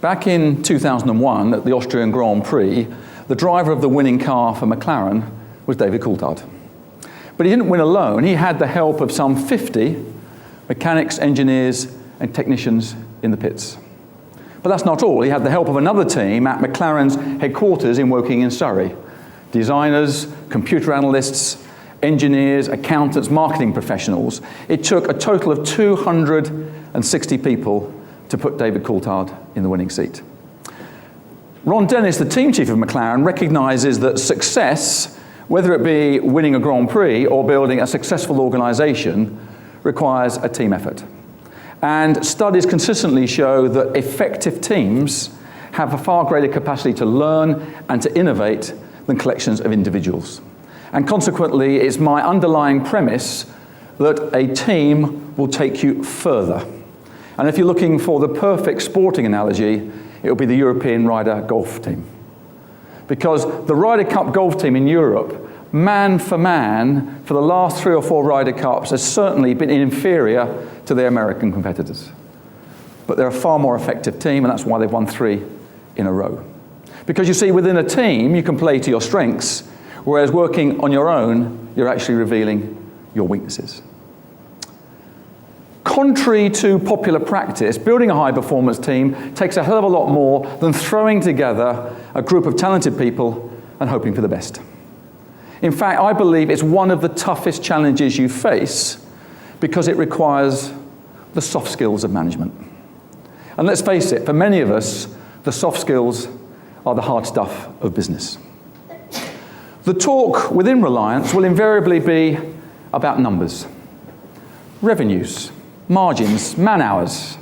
Back in 2001 at the Austrian Grand Prix, the driver of the winning car for McLaren was David Coulthard. But he didn't win alone. He had the help of some 50 mechanics, engineers, and technicians in the pits. But that's not all. He had the help of another team at McLaren's headquarters in Woking in Surrey. Designers, computer analysts, engineers, accountants, marketing professionals. It took a total of 260 people to put David Coulthard in the winning seat. Ron Dennis, the team chief of McLaren, recognizes that success, whether it be winning a Grand Prix or building a successful organization, requires a team effort. And studies consistently show that effective teams have a far greater capacity to learn and to innovate than collections of individuals. And consequently, it's my underlying premise that a team will take you further. And if you're looking for the perfect sporting analogy, it will be the European Ryder golf team. Because the Ryder Cup golf team in Europe, man for man, for the last 3 or 4 Ryder Cups, has certainly been inferior to their American competitors. But they're a far more effective team, and that's why they've won 3 in a row. Because you see, within a team, you can play to your strengths, whereas working on your own, you're actually revealing your weaknesses. Contrary to popular practice, building a high-performance team takes a hell of a lot more than throwing together a group of talented people and hoping for the best. In fact, I believe it's one of the toughest challenges you face because it requires the soft skills of management. And let's face it, for many of us, the soft skills are the hard stuff of business. The talk within Reliance will invariably be about numbers, revenues, margins, man-hours,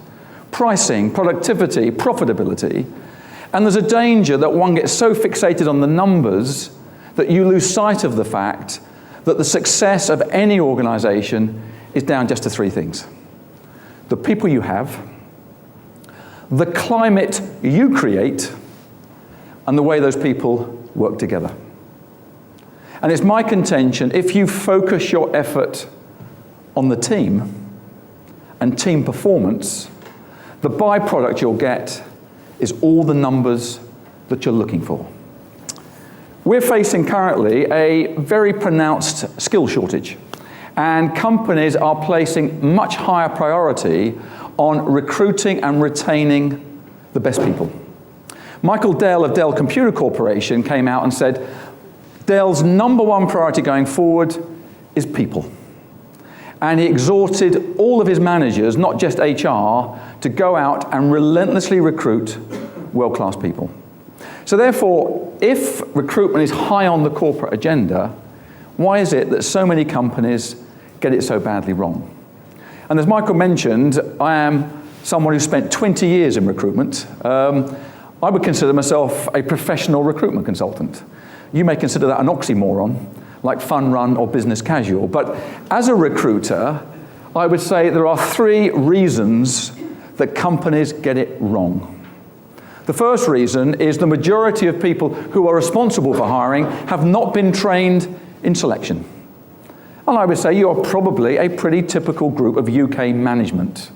pricing, productivity, profitability. And there's a danger that one gets so fixated on the numbers that you lose sight of the fact that the success of any organization is down just to 3 things. The people you have, the climate you create, and the way those people work together. And it's my contention, if you focus your effort on the team and team performance, the byproduct you'll get is all the numbers that you're looking for. We're facing currently a very pronounced skill shortage, and companies are placing much higher priority on recruiting and retaining the best people. Michael Dell of Dell Computer Corporation came out and said, Dell's #1 priority going forward is people. And he exhorted all of his managers, not just HR, to go out and relentlessly recruit world-class people. So therefore, if recruitment is high on the corporate agenda, why is it that so many companies get it so badly wrong? And as Michael mentioned, I am someone who spent 20 years in recruitment. I would consider myself a professional recruitment consultant. You may consider that an oxymoron, like fun run or business casual. But as a recruiter, I would say there are 3 reasons that companies get it wrong. The first reason is the majority of people who are responsible for hiring have not been trained in selection. And I would say you are probably a pretty typical group of UK management.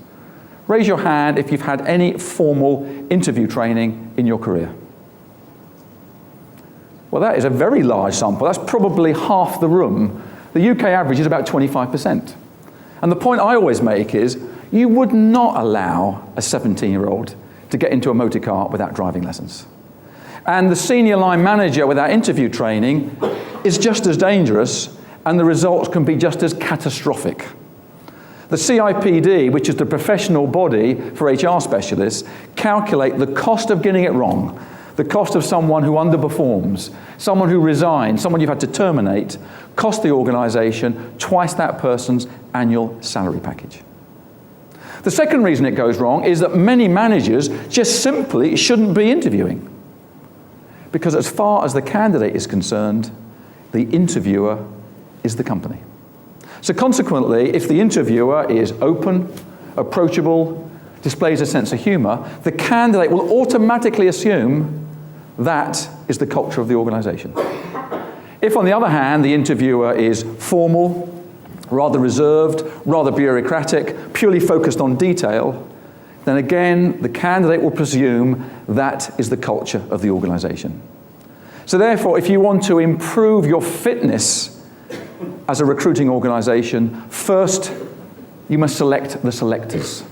Raise your hand if you've had any formal interview training in your career. Well, that is a very large sample. That's probably half the room. The UK average is about 25%. And the point I always make is you would not allow a 17-year-old to get into a motor car without driving lessons. And the senior line manager without interview training is just as dangerous, and the results can be just as catastrophic. The CIPD, which is the professional body for HR specialists, calculate the cost of getting it wrong, the cost of someone who underperforms, someone who resigns, someone you've had to terminate, cost the organization twice that person's annual salary package. The second reason it goes wrong is that many managers just simply shouldn't be interviewing. Because as far as the candidate is concerned, the interviewer is the company. So consequently, if the interviewer is open, approachable, displays a sense of humor, the candidate will automatically assume that is the culture of the organization. If, on the other hand, the interviewer is formal, rather reserved, rather bureaucratic, purely focused on detail, then again, the candidate will presume that is the culture of the organization. So therefore, if you want to improve your fitness as a recruiting organization, first, you must select the selectors.